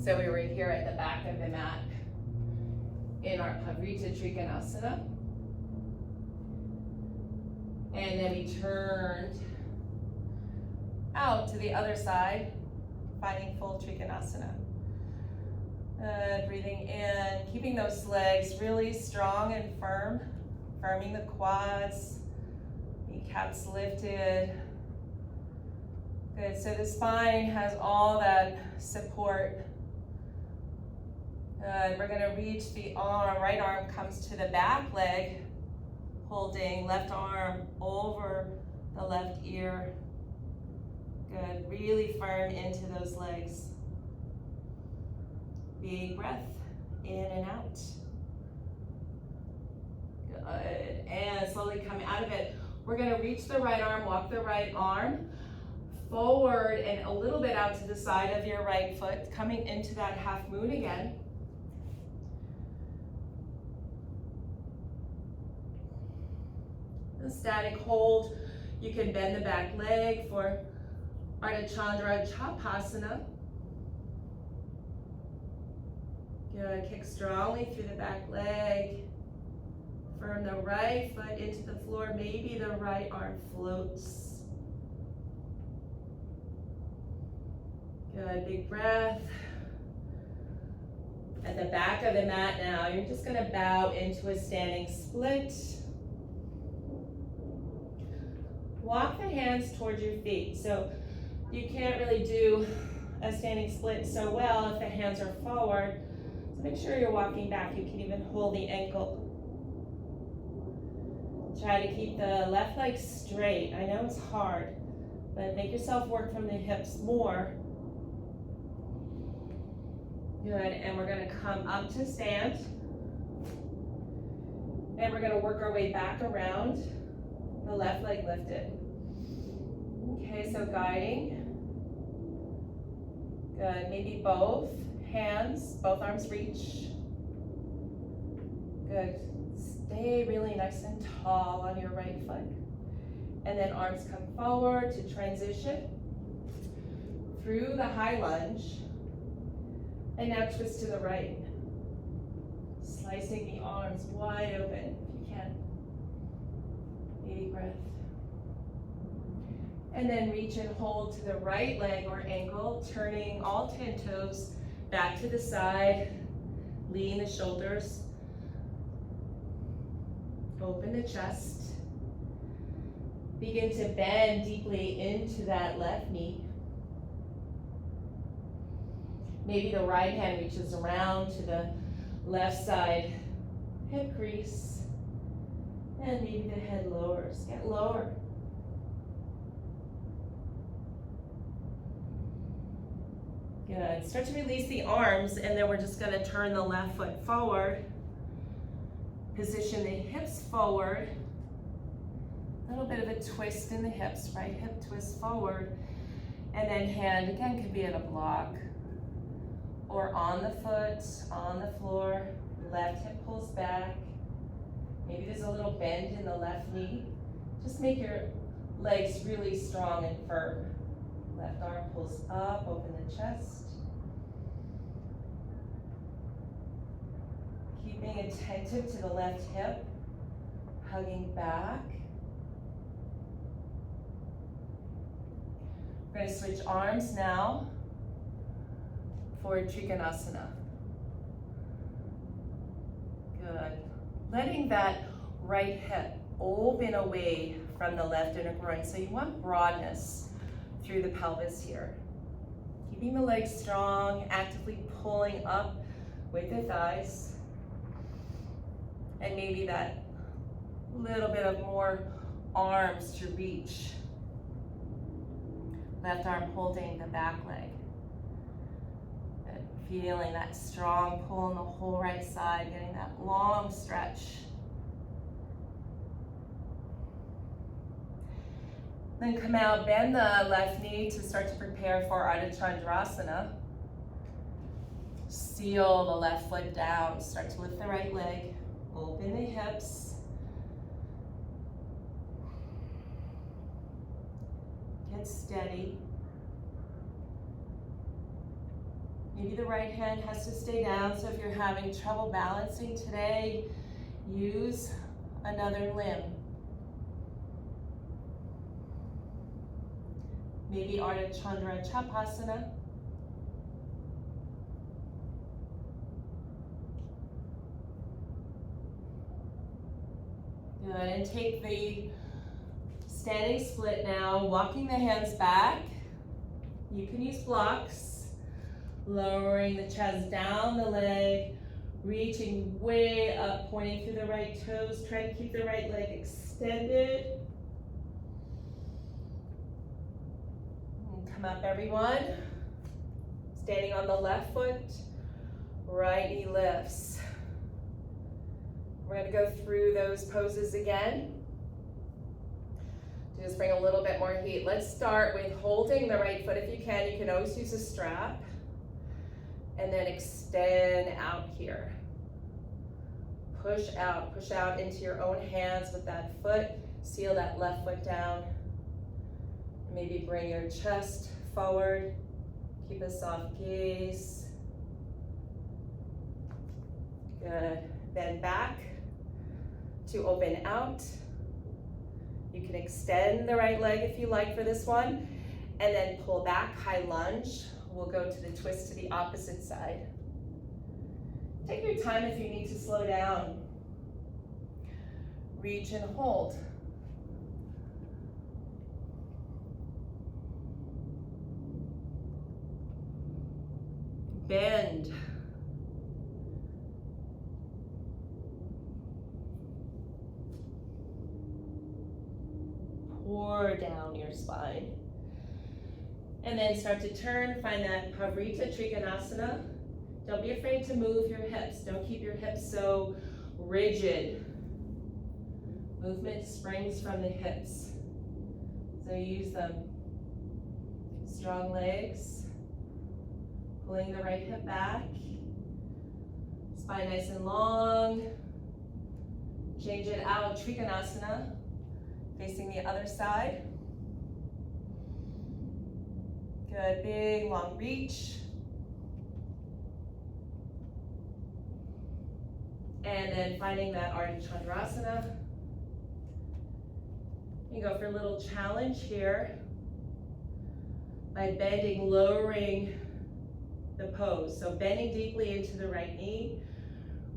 So we were here at the back of the mat in our Pavrita Trikonasana. And then we turned out to the other side, finding full Trikonasana. Breathing in, keeping those legs really strong and firm, firming the quads, kneecaps lifted. Good, so the spine has all that support. Good, we're gonna reach the arm, right arm comes to the back leg, holding left arm over the left ear. Good, really firm into those legs. Big breath, in and out. Good, and slowly coming out of it. We're gonna reach the right arm, walk the right arm forward and a little bit out to the side of your right foot, coming into that half moon again. A static hold. You can bend the back leg for Ardha Chandra Chapasana. Good, kick strongly through the back leg. Firm the right foot into the floor. Maybe the right arm floats. Good, big breath. At the back of the mat now, you're just gonna bow into a standing split. Walk the hands towards your feet. So you can't really do a standing split so well if the hands are forward. So make sure you're walking back. You can even hold the ankle. Try to keep the left leg straight. I know it's hard, but make yourself work from the hips more. Good, and we're gonna come up to stand. And we're gonna work our way back around, the left leg lifted. Okay, so guiding. Good, maybe both hands, both arms reach. Good, stay really nice and tall on your right foot. And then arms come forward to transition through the high lunge. And now twist to the right. Slicing the arms wide open if you can. Big breath. And then reach and hold to the right leg or ankle, turning all 10 toes back to the side. Lean the shoulders. Open the chest. Begin to bend deeply into that left knee. Maybe the right hand reaches around to the left side hip crease. And maybe the head lowers. Get lower. Good. Start to release the arms, and then we're just going to turn the left foot forward. Position the hips forward. A little bit of a twist in the hips, right hip twist forward. And then hand, again, could be at a block or on the foot, on the floor. Left hip pulls back. Maybe there's a little bend in the left knee. Just make your legs really strong and firm. Left arm pulls up, open the chest. Keeping attentive to the left hip, hugging back. We're going to switch arms now for Trikonasana. Good. Letting that right hip open away from the left inner groin. So you want broadness through the pelvis here. Keeping the legs strong, actively pulling up with the thighs. And maybe that little bit of more arms to reach. Left arm holding the back leg. Feeling that strong pull on the whole right side, getting that long stretch. Then come out, bend the left knee to start to prepare for Ardha Chandrasana. Seal the left foot down, start to lift the right leg, open the hips. Get steady. Maybe the right hand has to stay down, so if you're having trouble balancing today, use another limb. Maybe Ardha Chandra Chapasana. Good, and take the standing split now, walking the hands back. You can use blocks, lowering the chest down the leg, reaching way up, pointing through the right toes. Try to keep the right leg extended. And come up, everyone. Standing on the left foot, right knee lifts. We're going to go through those poses again. Just bring a little bit more heat. Let's start with holding the right foot if you can. You can always use a strap. And then extend out here. Push out into your own hands with that foot. Seal that left foot down. Maybe bring your chest forward. Keep a soft gaze. Good. Bend back to open out. You can extend the right leg if you like for this one, and then pull back, high lunge. We'll go to the twist to the opposite side. Take your time if you need to slow down. Reach and hold. Bend. Pour down your spine. And then start to turn, find that Pavrita Trikonasana. Don't be afraid to move your hips. Don't keep your hips so rigid. Movement springs from the hips. So use them. Strong legs. Pulling the right hip back. Spine nice and long. Change it out, Trikonasana. Facing the other side. Good, big, long reach. And then finding that Ardha Chandrasana. You go for a little challenge here by bending, lowering the pose. So bending deeply into the right knee,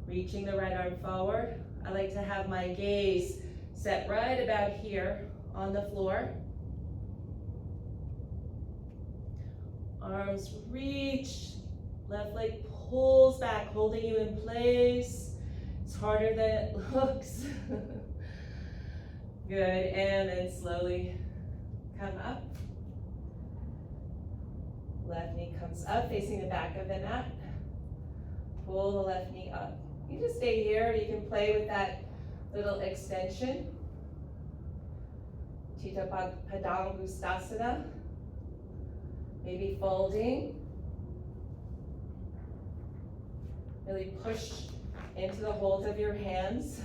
reaching the right arm forward. I like to have my gaze set right about here on the floor. Arms reach, left leg pulls back, holding you in place. It's harder than it looks. Good, and then slowly come up. Left knee comes up, facing the back of the mat. Pull the left knee up. You just stay here, you can play with that little extension. Chitta Padangustasana. Maybe folding. Really push into the hold of your hands.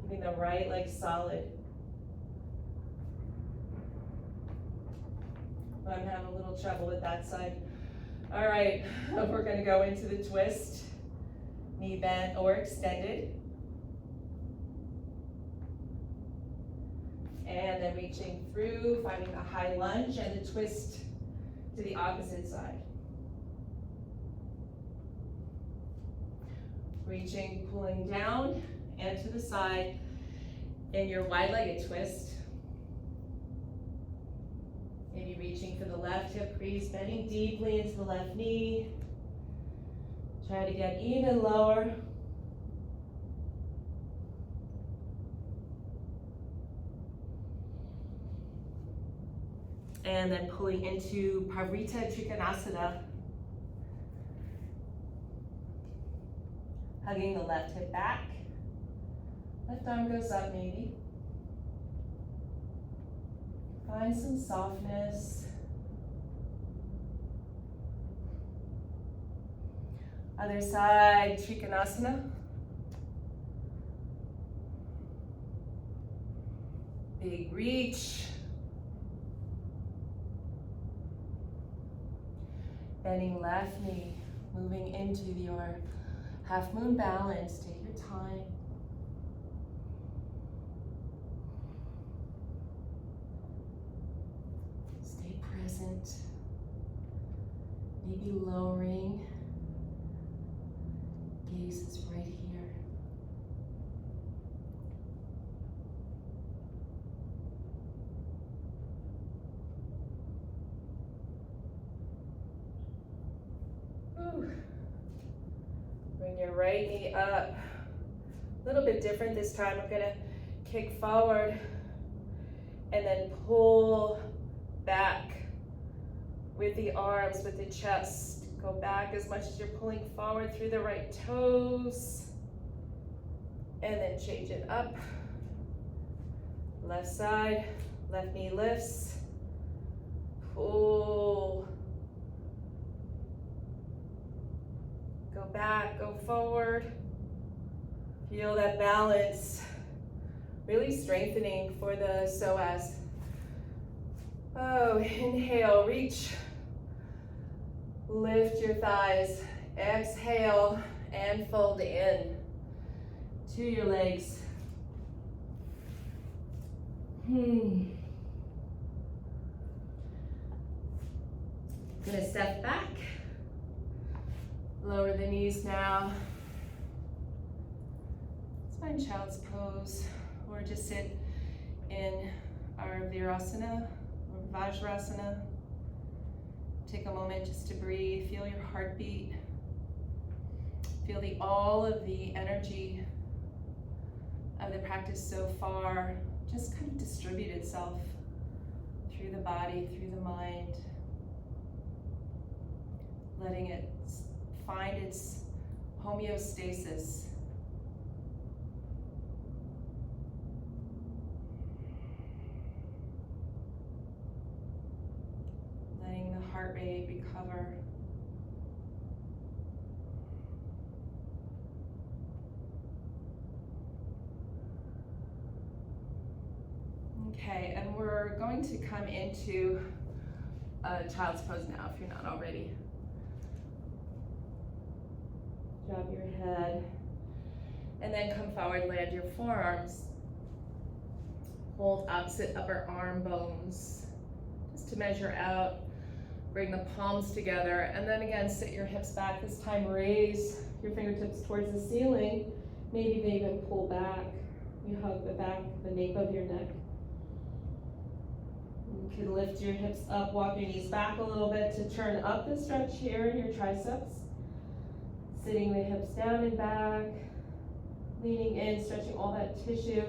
Keeping the right leg solid. I'm having a little trouble with that side. All right, we're gonna go into the twist. Knee bent or extended. And then reaching through, finding the high lunge and the twist to the opposite side. Reaching, pulling down and to the side in your wide-legged twist. Maybe reaching for the left hip crease, bending deeply into the left knee. Try to get even lower. And then pulling into Pavrita Trikonasana. Hugging the left hip back. Left arm goes up maybe. Find some softness. Other side, Trikonasana. Big reach. Bending left knee, moving into your half moon balance. Take your time. Stay present. Maybe lowering. Gaze is right here. Bring your right knee up. A little bit different this time. We're gonna kick forward and then pull back with the arms, with the chest. Go back as much as you're pulling forward through the right toes. And then change it up. Left side, left knee lifts. Pull. Go back, go forward. Feel that balance. Really strengthening for the psoas. Oh, inhale, reach. Lift your thighs. Exhale and fold in to your legs. Gonna step back. Lower the knees now. Let's find child's pose, or just sit in our virasana or vajrasana. Take a moment just to breathe. Feel your heartbeat. Feel all of the energy of the practice so far just kind of distribute itself through the body, through the mind, letting it find its homeostasis. Letting the heart rate recover. Okay, and we're going to come into a child's pose now, if you're not already. Drop your head, and then come forward, land your forearms. Hold opposite upper arm bones, just to measure out. Bring the palms together, and then again, sit your hips back. This time, raise your fingertips towards the ceiling. Maybe they even pull back. You hug the back, the nape of your neck. You can lift your hips up, walk your knees back a little bit to turn up the stretch here in your triceps. Sitting the hips down and back, leaning in, stretching all that tissue.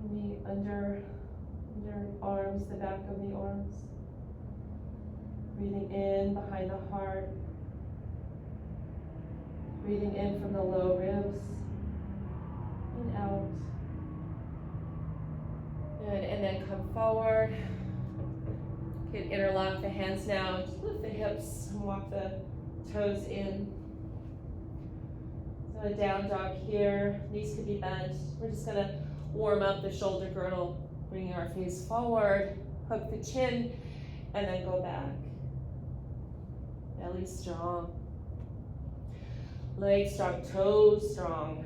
The under arms, the back of the arms. Breathing in behind the heart. Breathing in from the low ribs and out. Good, and then come forward. You can interlock the hands now. Just lift the hips and walk the toes in. So a down dog here. Knees could be bent. We're just gonna warm up the shoulder girdle, bringing our face forward, hook the chin, and then go back. Belly strong. Legs strong, toes strong.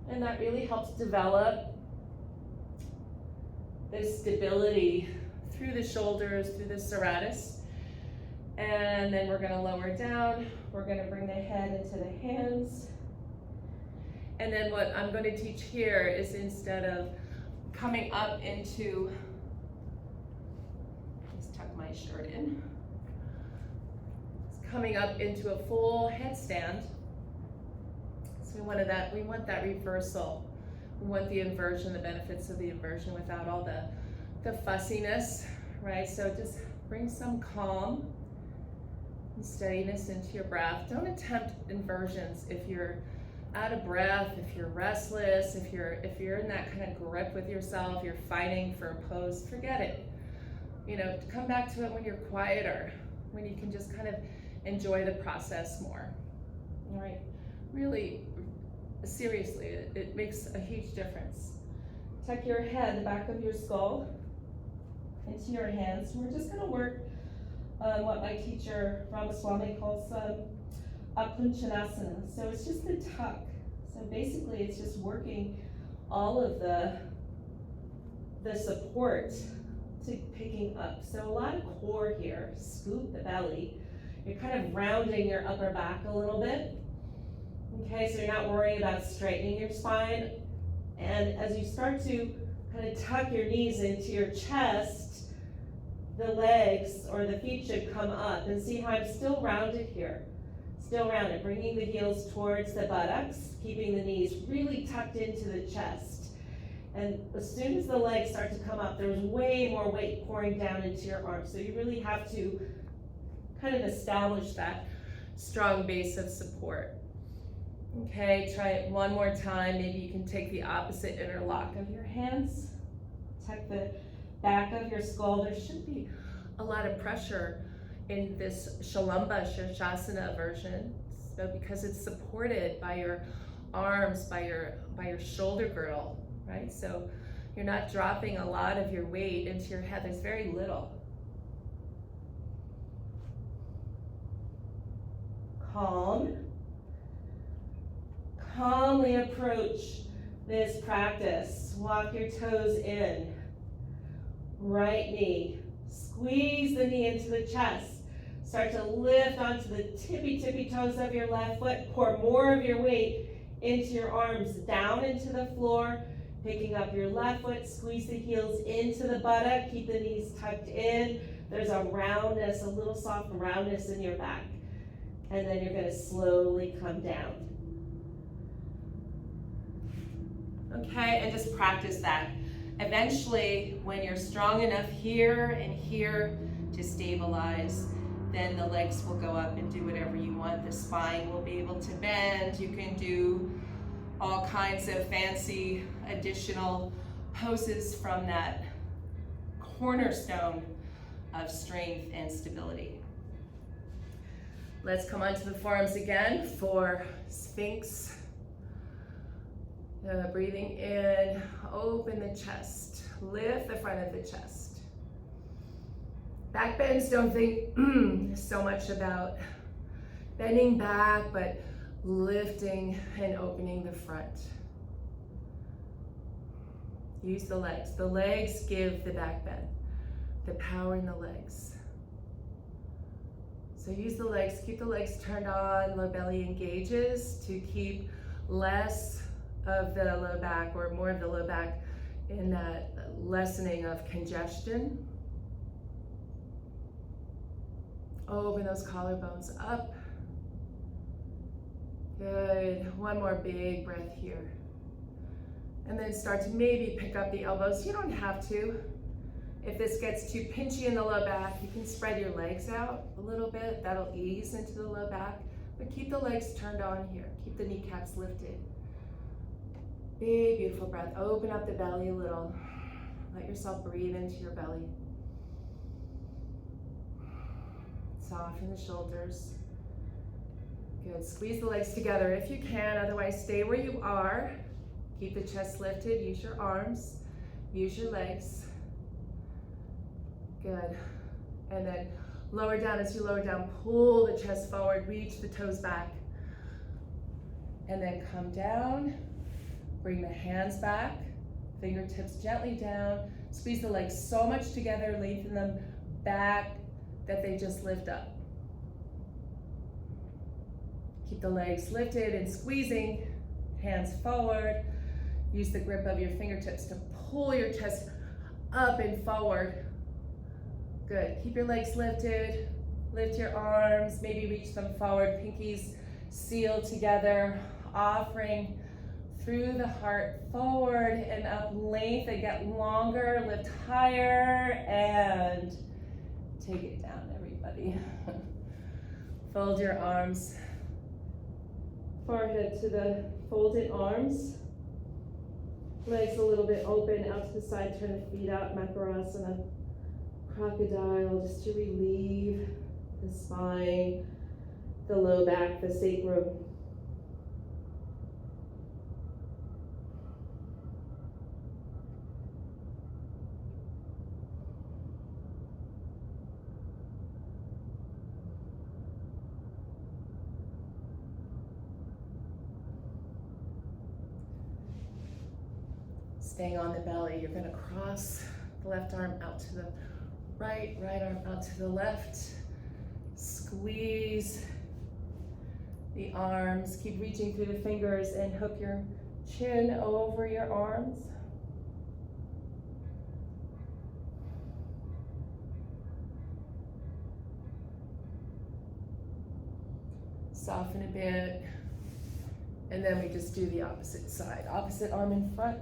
And that really helps develop this stability through the shoulders, through the serratus. And then we're gonna lower down. We're gonna bring the head into the hands. And then what I'm gonna teach here is, instead of coming up into, let's tuck my shirt in. It's coming up into a full headstand. So we want that reversal. We want the inversion, the benefits of the inversion without all the fussiness, right? So just bring some calm and steadiness into your breath. Don't attempt inversions if you're out of breath, if you're restless, if you're in that kind of grip with yourself, you're fighting for a pose, forget it. You know, come back to it when you're quieter, when you can just kind of enjoy the process more. All right, really, seriously, it makes a huge difference tuck your head, the back of your skull, into your hands. We're just going to work on what my teacher Ramaswamy calls SUPPLENESS. So it's just the tuck. So basically it's just working all of the support to picking up. So a lot of core here, scoop the belly. You're kind of rounding your upper back a little bit. Okay, so you're not worrying about straightening your spine. And as you start to kind of tuck your knees into your chest, the legs or the feet should come up. And see how I'm still rounded here. Still rounded, bringing the heels towards the buttocks, keeping the knees really tucked into the chest. And as soon as the legs start to come up, there's way more weight pouring down into your arms. So you really have to kind of establish that strong base of support. Okay, try it one more time. Maybe you can take the opposite interlock of your hands. Tuck the back of your skull. There should be a lot of pressure in this Shalamba Shirshasana version. So because it's supported by your arms, by your shoulder girdle, right? So you're not dropping a lot of your weight into your head. There's very little. Calm. Calmly approach this practice. Walk your toes in. Right knee. Squeeze the knee into the chest. Start to lift onto the tippy toes of your left foot. Pour more of your weight into your arms, down into the floor. Picking up your left foot, squeeze the heels into the buttock. Keep the knees tucked in. There's a roundness, a little soft roundness in your back. And then you're going to slowly come down. Okay, and just practice that. Eventually, when you're strong enough here and here to stabilize, then the legs will go up and do whatever you want. The spine will be able to bend. You can do all kinds of fancy additional poses from that cornerstone of strength and stability. Let's come onto the forearms again for Sphinx. Breathing in, open the chest, lift the front of the chest. Back bends, don't think so much about bending back, but lifting and opening the front. Use the legs. The legs give the back bend, the power in the legs. So use the legs, keep the legs turned on, low belly engages to keep less of the low back or more of the low back in that lessening of congestion. Open those collarbones up. Good. One more big breath here. And then start to maybe pick up the elbows. You don't have to. If this gets too pinchy in the low back, you can spread your legs out a little bit. That'll ease into the low back. But keep the legs turned on here. Keep the kneecaps lifted. Big, beautiful breath. Open up the belly a little. Let yourself breathe into your belly. Soften the shoulders. Good. Squeeze the legs together if you can. Otherwise, stay where you are. Keep the chest lifted. Use your arms. Use your legs. Good. And then lower down. As you lower down, pull the chest forward. Reach the toes back. And then come down. Bring the hands back, fingertips gently down. Squeeze the legs so much together, lengthen them back that they just lift up. Keep the legs lifted and squeezing, hands forward. Use the grip of your fingertips to pull your chest up and forward. Good, keep your legs lifted. Lift your arms, maybe reach them forward, pinkies sealed together, offering through the heart, forward and up, lengthen, get longer, lift higher, and take it down, everybody. Fold your arms, forehead to the folded arms. Legs a little bit open, out to the side, turn the feet out, Makarasana, crocodile, just to relieve the spine, the low back, the sacrum. Staying on the belly, you're gonna cross the left arm out to the right, right arm out to the left. Squeeze the arms, keep reaching through the fingers and hook your chin over your arms. Soften a bit, and then we just do the opposite side. Opposite arm in front,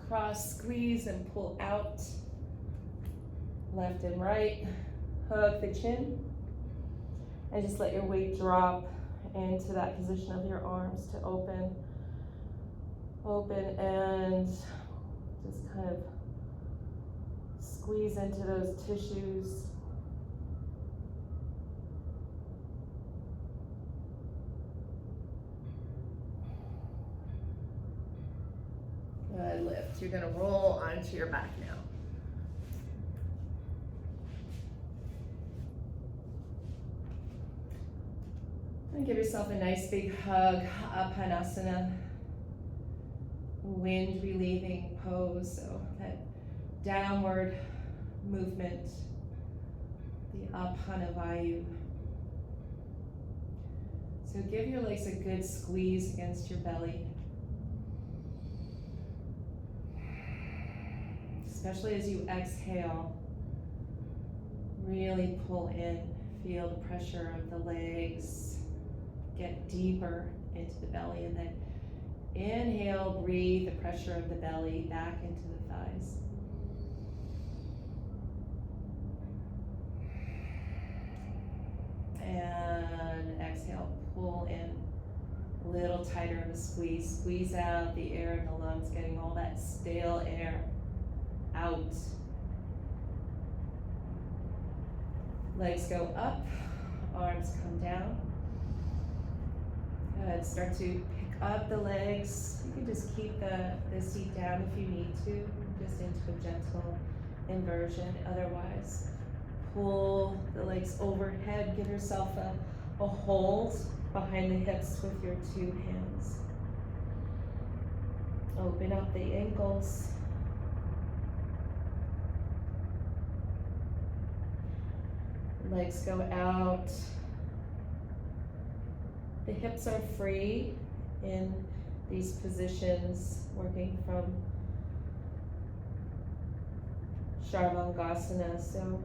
cross, squeeze, and pull out. Left and right, hug the chin, and just let your weight drop into that position of your arms to open, and just kind of squeeze into those tissues. Good, lift. You're gonna roll onto your back now. And give yourself a nice big hug, Upanasana, wind relieving pose, so that downward movement, the Apanavayu. So give your legs a good squeeze against your belly. Especially as you exhale, really pull in, feel the pressure of the legs, get deeper into the belly, and then inhale, breathe the pressure of the belly back into the thighs. And exhale, pull in, a little tighter of a squeeze, squeeze out the air in the lungs, getting all that stale air out. Legs go up, arms come down. Good, start to pick up the legs. You can just keep the seat down if you need to, just into a gentle inversion. Otherwise, pull the legs overhead, give yourself a hold behind the hips with your two hands. Open up the ankles. Legs go out. The hips are free in these positions, working from Sarvangasana. So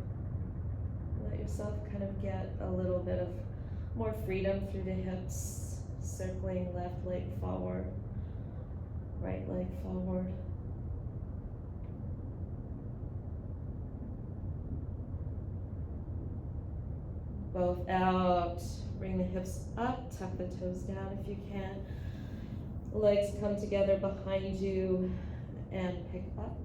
let yourself kind of get a little bit of more freedom through the hips, circling left leg forward, right leg forward. Both out, bring the hips up, tuck the toes down if you can. Legs come together behind you and pick up.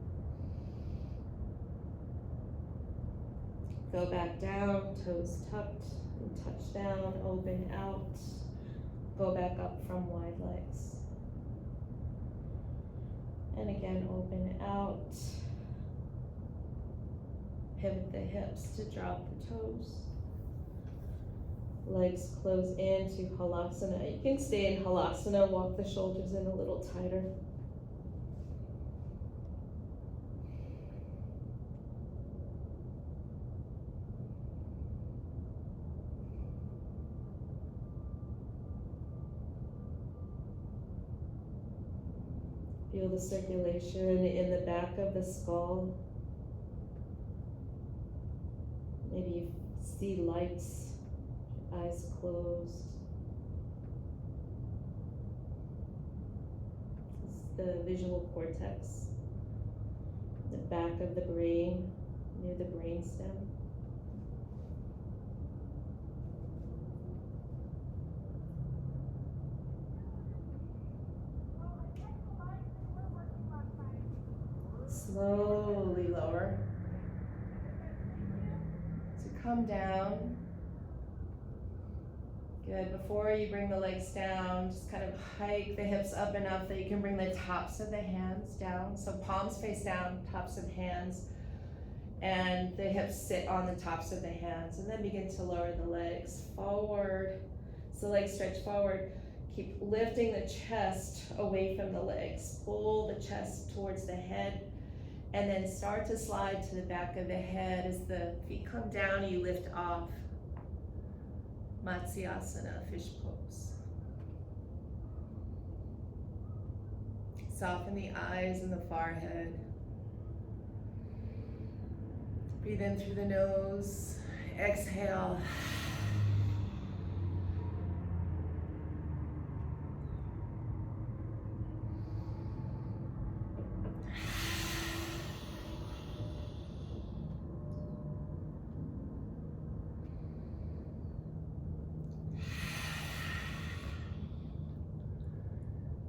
Go back down, toes tucked, and touch down, open out. Go back up from wide legs. And again, open out. Pivot the hips to drop the toes. Legs close into Halasana. You can stay in Halasana, walk the shoulders in a little tighter. Feel the circulation in the back of the skull. Maybe you see lights. Eyes closed. This is the visual cortex, the back of the brain, near the brainstem. Slowly lower. So come down. Good, before you bring the legs down, just kind of hike the hips up enough that you can bring the tops of the hands down. So palms face down, tops of hands, and the hips sit on the tops of the hands. And then begin to lower the legs forward. So legs stretch forward. Keep lifting the chest away from the legs. Pull the chest towards the head, and then start to slide to the back of the head. As the feet come down, you lift off. Matsyasana, fish pose. Soften the eyes and the forehead. Breathe in through the nose. Exhale.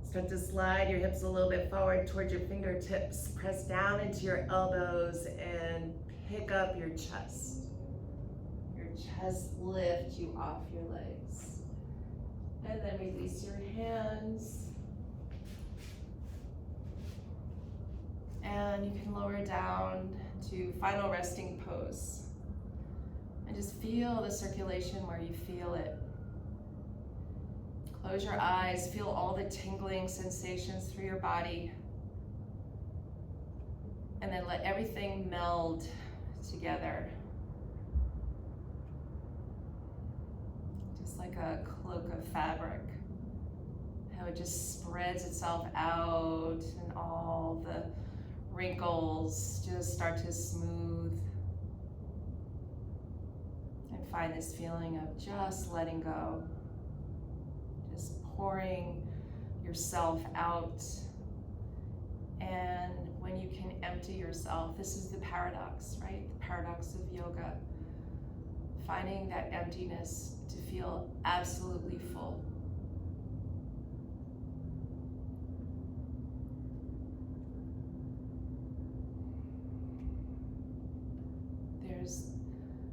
Start to slide your hips a little bit forward towards your fingertips. Press down into your elbows and pick up your chest. Your chest lift you off your legs. And then release your hands. And you can lower down to final resting pose. And just feel the circulation where you feel it. Close your eyes, feel all the tingling sensations through your body. And then let everything meld together. Just like a cloak of fabric. How it just spreads itself out and all the wrinkles just start to smooth. And find this feeling of just letting go. Just pouring yourself out. And when you can empty yourself, this is the paradox, right? The paradox of yoga. Finding that emptiness to feel absolutely full.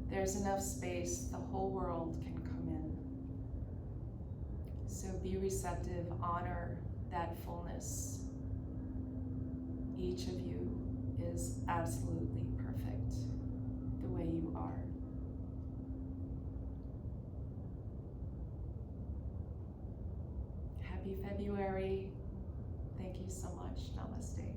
There's enough space, the whole world can come in. So be receptive, honor that fullness. Each of you is absolutely perfect the way you are. Happy February. Thank you so much. Namaste.